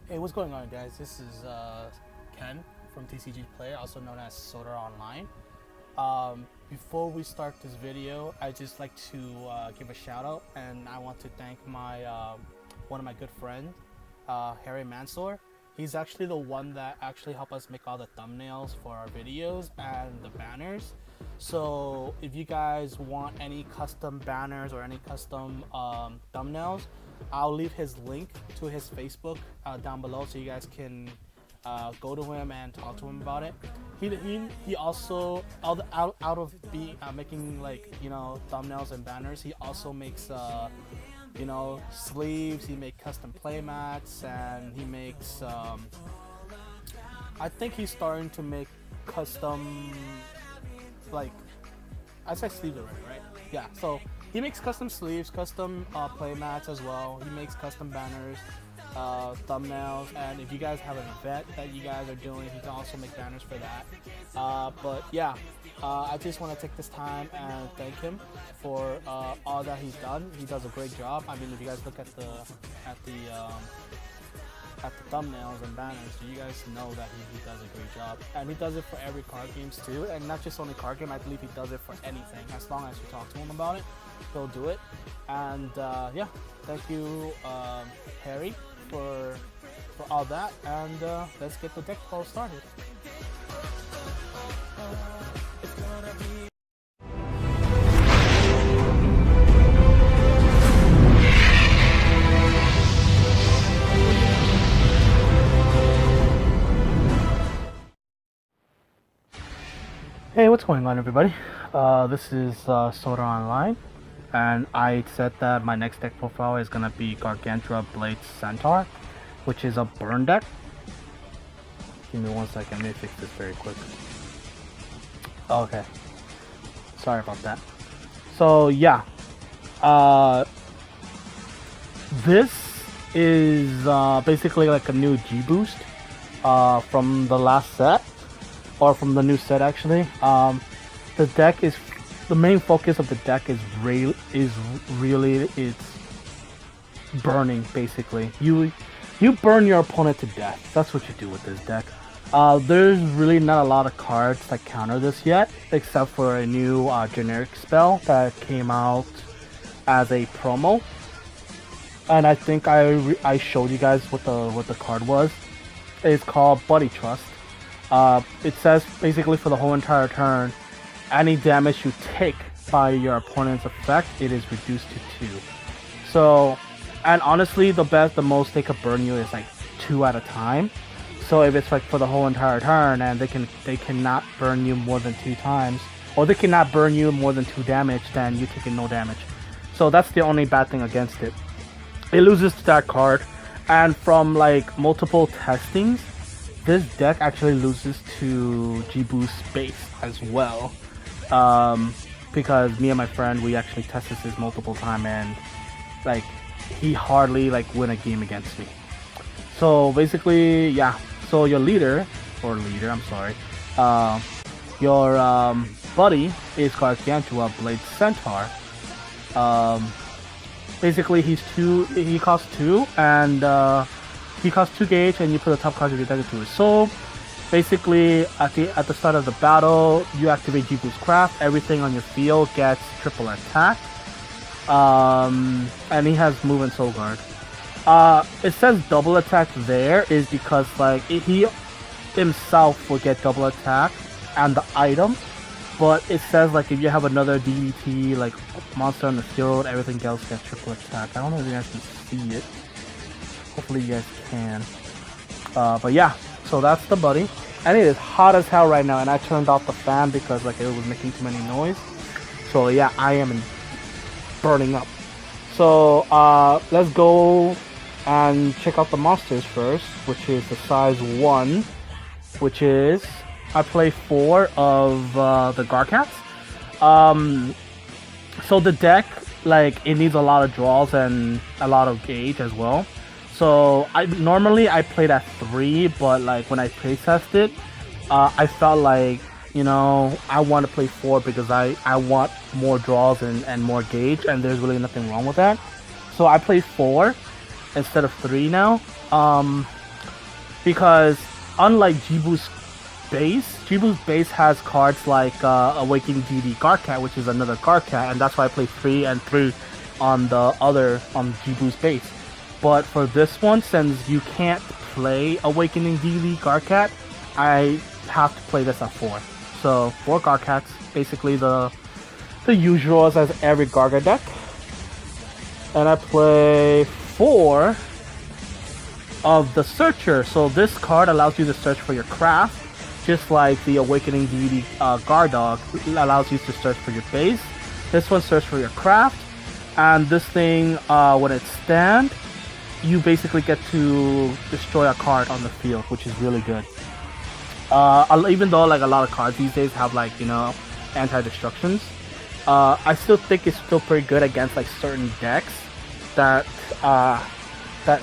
Hey, what's going on, guys? This is Ken from TCG Player, also known as Soda Online. Before we start this video, I just like to give a shout out, and I want to thank my one of my good friends, Harry Mansour. He's actually the one that actually helped us make all the thumbnails for our videos and the banners. So if you guys want any custom banners or any custom thumbnails, I'll leave his link to his Facebook down below, so you guys can go to him and talk to him about it. He also out of making thumbnails and banners, he also makes sleeves. He makes custom play mats, and he makes I think he's starting to make custom, like, I said sleeves already, right? Yeah, so he makes custom sleeves, custom play mats as well. He makes custom banners, thumbnails, and if you guys have an event that you guys are doing, he can also make banners for that. But yeah, I just want to take this time and thank him for all that he's done. He does a great job. I mean, if you guys look at the thumbnails and banners, so you guys know that he does a great job, and he does it for every card games too, and not just only card game. I believe he does it for anything. As long as you talk to him about it, he'll do it. And yeah, thank you, Harry, for all that, and let's get the deck poll started. Hey, what's going on, everybody? This is Soda Online, and I said that my next deck profile is gonna be Gargantua Blade Centaur, which is a burn deck. Give me 1 second, let me fix this very quick. Okay, sorry about that. So yeah, this is basically like a new G boost from the last set. Or from the new set, actually. The deck is, the main focus of the deck is really it's burning. Basically, you burn your opponent to death. That's what you do with this deck. There's really not a lot of cards that counter this yet, except for a new generic spell that came out as a promo. And I think I showed you guys what the card was. It's called Buddyfight. It says basically for the whole entire turn, any damage you take by your opponent's effect, it is reduced to 2. So, and honestly, the most they could burn you is like 2 at a time. So if it's like for the whole entire turn, and they cannot burn you more than 2 times, or they cannot burn you more than 2 damage, then you take no damage. So that's the only bad thing against it. It loses to that card, and from like multiple testings, this deck actually loses to G-Boost base as well, because me and my friend, we actually tested this multiple times, and like he hardly like win a game against me. So basically, yeah. So your your buddy is Gargantua Blade Centaur. Basically, he costs 2, and he costs 2 gauge, and you put the top card of your deck into his soul. Basically, at the start of the battle, you activate G-Boost Craft. Everything on your field gets triple attack. And he has move and soul guard. It says double attack there is because like he himself will get double attack and the item, but it says like if you have another DDT like monster on the field, everything else gets triple attack. I don't know if you guys can see it. Hopefully you guys can. But yeah, so that's the buddy. And it is hot as hell right now, and I turned off the fan because like it was making too many noise. So yeah, I am burning up. So let's go and check out the monsters first, which is the size 1, which is, I play 4 of the Garcats. So the deck, like, it needs a lot of draws and a lot of gauge as well. So normally I played at 3, but like when I play tested, I felt like, you know, I want to play 4 because I want more draws and more gauge, and there's really nothing wrong with that. So I play 4 instead of 3 now. because unlike G-Boost base has cards like Awakening DD Garcat, which is another Garcat, and that's why I play 3 and 3 on the other G-Boost base. But for this one, since you can't play Awakening DD Garcat, I have to play this at 4. So 4 Garcats, basically the usuals as every Garga deck. And I play 4 of the Searcher. So this card allows you to search for your craft, just like the Awakening Deity Gardog allows you to search for your base. This one search for your craft, and this thing, when it stands, you basically get to destroy a card on the field, which is really good. Even though like a lot of cards these days have like, you know, anti-destructions, I still think it's still pretty good against like certain decks that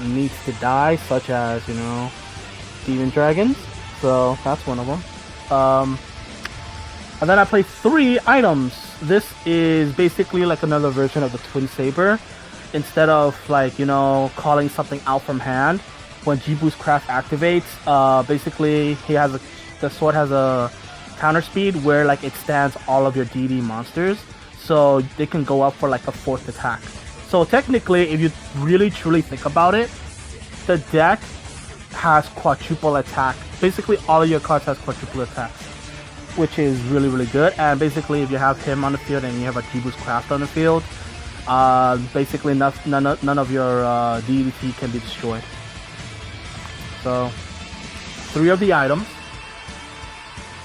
needs to die, such as, you know, Demon Dragons. So that's one of them. And then I play 3 items. This is basically like another version of the Twin Saber. Instead of like, you know, calling something out from hand, when G-Boost Craft activates, basically the sword has a counter speed where like it stands all of your DD monsters, so they can go up for like a 4th attack. So technically, if you really truly think about it, the deck has quadruple attack. Basically all of your cards has quadruple attacks, which is really, really good. And basically if you have him on the field and you have a G-Boost Craft on the field, basically none of your DDT can be destroyed. So 3 of the items.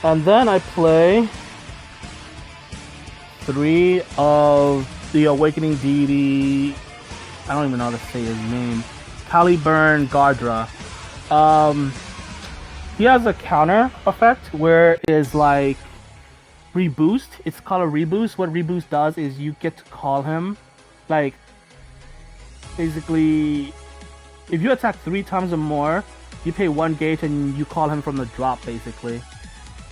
And then I play 3 of the Awakening Deity, I don't even know how to say his name, Caliburn Gardra. He has a counter effect where it is like reboost. It's called a reboost. What reboost does is you get to call him, like, basically, if you attack 3 times or more, you pay 1 gauge and you call him from the drop, basically.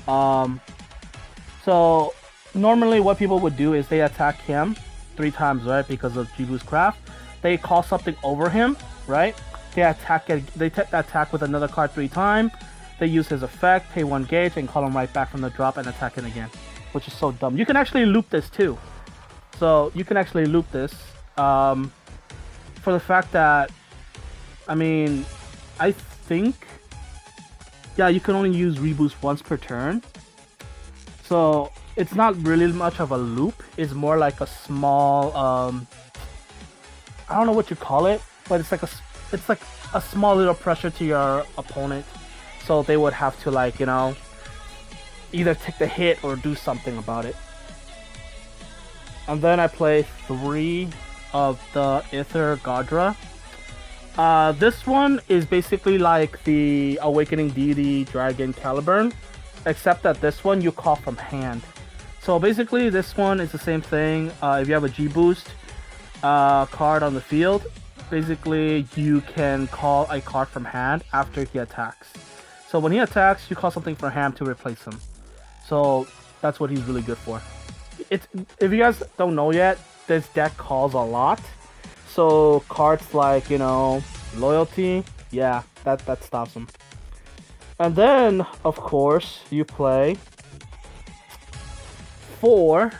So normally what people would do is they attack him 3 times, right, because of G-Boost Craft. They call something over him, right? They attack with another card 3 times. They use his effect, pay 1 gauge, and call him right back from the drop and attack it again, which is so dumb. You can actually loop this too. So you can actually loop this for the fact that, I mean, I think, yeah, you can only use reboost once per turn. So it's not really much of a loop. It's more like a small, I don't know what you call it, but it's like a small little pressure to your opponent. So they would have to, like, you know, either take the hit or do something about it. And then I play 3 of the Aether Gardra. This one is basically like the Awakening Deity Dragon Caliburn, except that this one you call from hand. So basically this one is the same thing. If you have a G-Boost card on the field, basically you can call a card from hand after he attacks. So when he attacks, you call something from hand to replace him. So that's what he's really good for. If you guys don't know yet, this deck calls a lot. So cards like, you know, Loyalty, yeah, that stops him. And then, of course, you play 4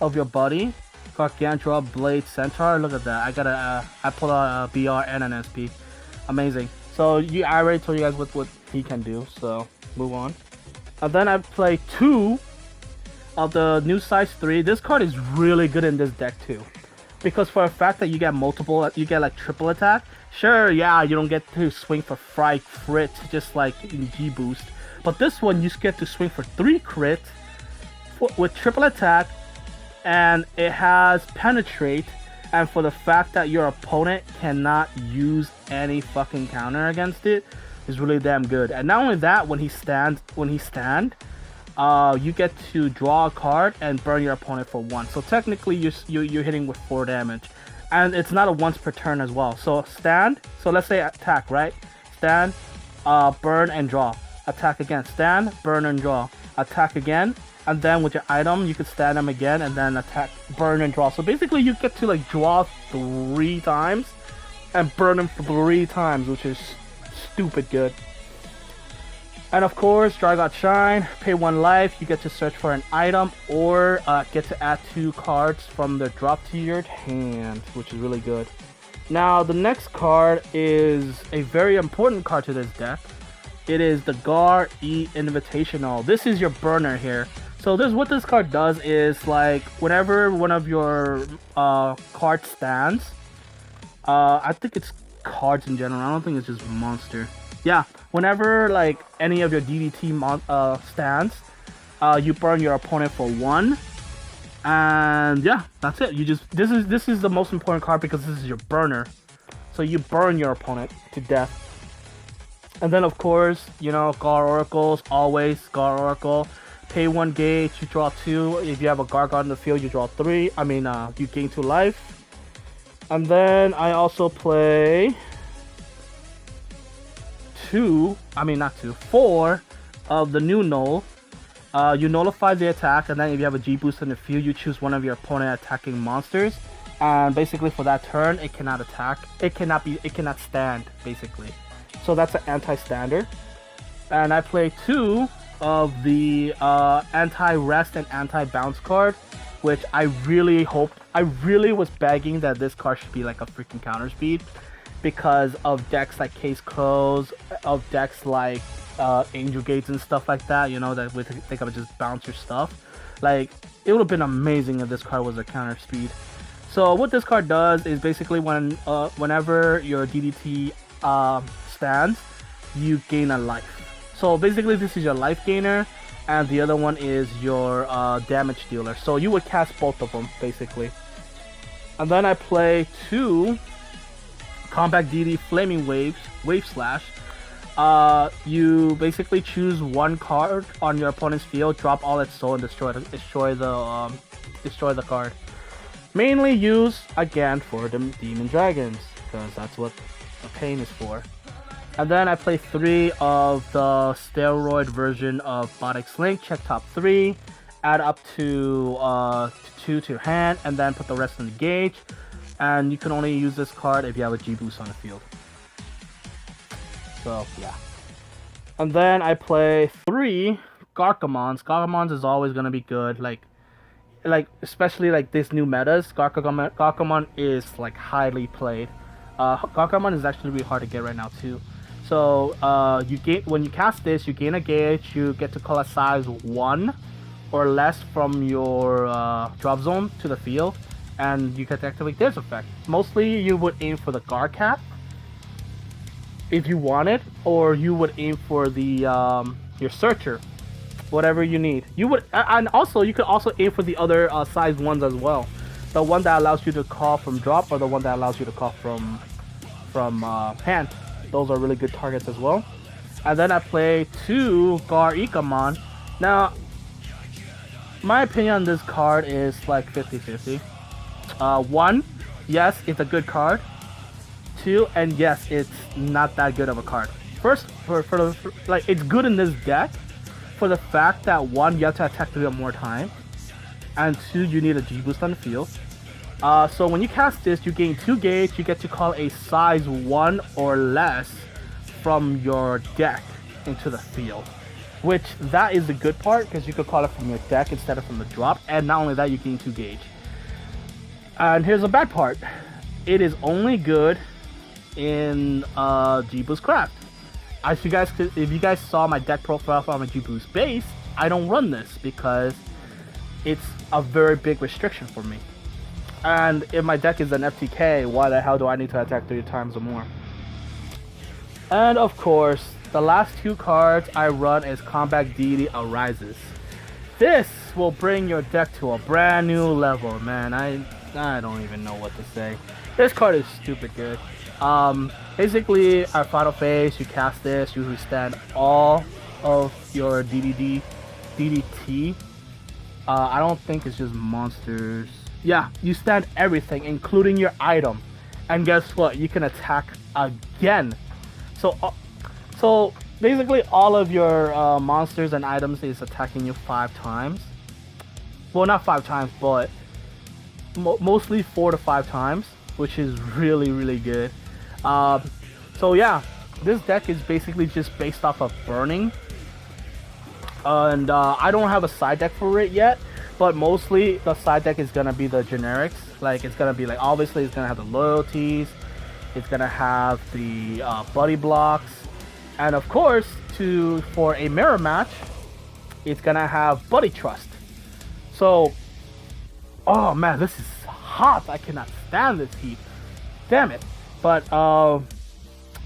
of your buddy, Gargantua Blade Centaur. Look at that. I pulled out a BR and an SP. Amazing. So I already told you guys what he can do, so move on. And then I play 2 of the new size 3. This card is really good in this deck too, because for a fact that you get like triple attack. Sure, yeah, you don't get to swing for 5 crit just like in G-Boost, but this one you get to swing for 3 crit with triple attack, and it has penetrate, and for the fact that your opponent cannot use any fucking counter against it is really damn good. And not only that, when he stand, you get to draw a card and burn your opponent for 1. So technically you're hitting with 4 damage. And it's not a once per turn as well. So stand, so let's say attack, right? Stand, burn and draw. Attack again, stand, burn and draw. Attack again, and then with your item you can stand them again and then attack, burn and draw. So basically you get to like draw 3 times and burn them 3 times, which is stupid good. And of course, Dragon Shine, pay 1 life, you get to search for an item or get to add 2 cards from the drop to your hand, which is really good. Now, the next card is a very important card to this deck. It is the Gar E Invitational. This is your burner here. So what this card does is, like, whenever one of your cards stands, I think it's cards in general, I don't think it's just monster. Yeah, whenever like any of your DDT stands, you burn your opponent for 1, and yeah, that's it. You just this is the most important card because this is your burner, so you burn your opponent to death. And then of course, you know, Gar Oracles, always Gar Oracle. Pay 1 gauge, you draw 2. If you have a Gargant in the field, you draw 3. I mean, you gain 2 life. And then I also play 4 of the new null. You nullify the attack, and then if you have a G boost in the field, you choose one of your opponent attacking monsters, and basically for that turn, it cannot attack. It cannot stand, basically. So that's an anti-standard. And I play 2 of the anti-rest and anti-bounce card, which I really was begging that this card should be like a freaking counter speed, because of decks like Case Close, of decks like Angel Gates and stuff like that, you know, that they could just bounce your stuff. Like, it would have been amazing if this card was a counter speed. So what this card does is basically whenever your DDT stands, you gain a life. So basically this is your life gainer, and the other one is your damage dealer. So you would cast both of them, basically. And then I play 2 Combat DD Flaming Wave Slash. You basically choose 1 card on your opponent's field, drop all its soul, and destroy the card. Mainly used again for the Demon Dragons, because that's what the pain is for. And then I play 3 of the steroid version of Botic Link. Check top 3, add up to 2 to your hand, and then put the rest in the gauge. And you can only use this card if you have a G boost on the field. So yeah. And then I play 3 Gargamons. Gargamons is always gonna be good. Like especially like this new metas, Gargamon is like highly played. Gargamon is actually really hard to get right now too. So when you cast this, you gain a gauge. You get to call a size 1 or less from your drop zone to the field, and you can activate this effect. Mostly you would aim for the guard cap if you want it, or you would aim for the your searcher, whatever you need. You would, and also you could also aim for the other size 1s as well. The one that allows you to call from drop, or the one that allows you to call from hand. Those are really good targets as well. And then I play 2 Gar Ikamon. Now, my opinion on this card is like 50-50. 1, yes, it's a good card. 2, and yes, it's not that good of a card. First, like, it's good in this deck for the fact that 1, you have to attack 3 or more times, and 2, you need a G boost on the field. So when you cast this, you gain 2 gauge. You get to call a size 1 or less from your deck into the field, which that is the good part, because you could call it from your deck instead of from the drop. And not only that, you gain 2 gauge. And here's the bad part: it is only good in G Boost Craft. If you guys saw my deck profile for my G Boost base, I don't run this because it's a very big restriction for me. And if my deck is an FTK, why the hell do I need to attack 3 times or more? And of course, the last 2 cards I run is Combat Deity Arises. This will bring your deck to a brand new level, man. I don't even know what to say. This card is stupid good. Basically, at final phase, you cast this, you stand all of your DDT. I don't think it's just monsters. Yeah, you stand everything, including your item. And guess what? You can attack again. So basically all of your monsters and items is attacking you 5 times. Well, not 5 times, but mostly 4 to 5 times, which is really, really good. So yeah, this deck is basically just based off of burning, and I don't have a side deck for it yet. But mostly the side deck is gonna be the generics. Like it's gonna be like obviously it's gonna have the loyalties, it's gonna have the buddy blocks, and of course for a mirror match, it's gonna have buddy trust. So, oh man, this is hot. I cannot stand this heat. Damn it. But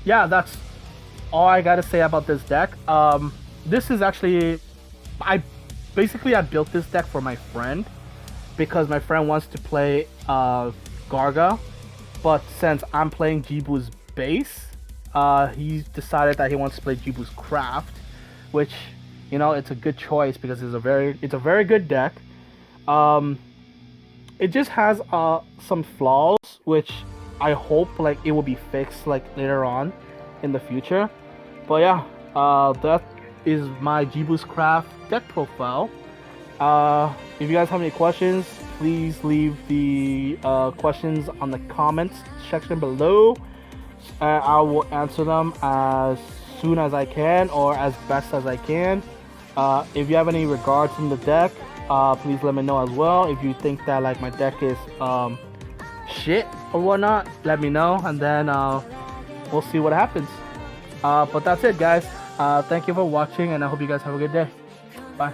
yeah, that's all I gotta say about this deck. This is actually I built this deck for my friend because my friend wants to play Garga, but since I'm playing Jibu's base, he decided that he wants to play Jibu's Craft, which, you know, it's a good choice because it's a very good deck. It just has some flaws, which I hope like it will be fixed like later on in the future. But yeah, that is my Jibu's Craft deck profile. If you guys have any questions, please leave the questions on the comments section below. I will answer them as soon as I can or as best as I can. If you have any regards in the deck, please let me know as well. If you think that like my deck is shit or whatnot, let me know, and then we'll see what happens. But that's it, guys. Thank you for watching, and I hope you guys have a good day. Bye.